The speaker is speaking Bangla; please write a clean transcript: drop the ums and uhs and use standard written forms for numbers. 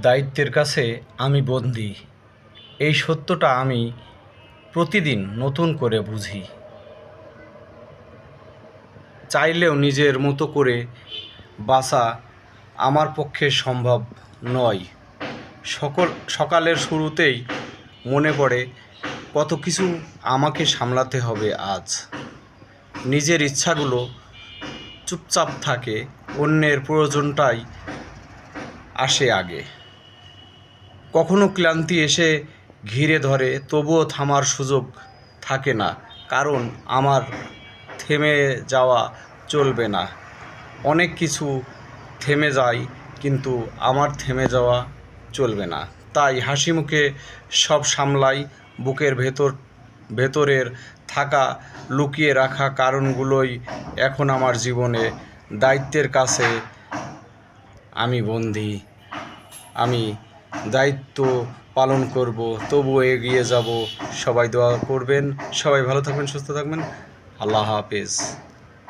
দায়িত্বের কাছে আমি বন্দী, এই সত্যটা আমি প্রতিদিন নতুন করে বুঝি। চাইলেও নিজের মতো করে বাঁচা আমার পক্ষে সম্ভব নয়। সকালের শুরুতেই মনে পড়ে কত কিছু আমাকে সামলাতে হবে আজ। নিজের ইচ্ছাগুলো চুপচাপ থাকে, অন্যের প্রয়োজনটাই আসে আগে। কখনো ক্লান্তি এসে ঘিরে ধরে, তবুও থামার সুযোগ থাকে না, কারণ আমার থেমে যাওয়া চলবে না। অনেক কিছু থেমে যায়, কিন্তু আমার থেমে যাওয়া চলবে না। তাই হাসি মুখে সব সামলাই, বুকের ভেতরের থাকা লুকিয়ে রাখা কারণগুলোই এখন আমার জীবনে। দায়িত্বের কাছে আমি বন্দী, আমি দায়িত্ব পালন করব, তবুও এগিয়ে যাব। সবাই দোয়া করবেন, সবাই ভালো থাকবেন, সুস্থ থাকবেন। আল্লাহ হাফেজ।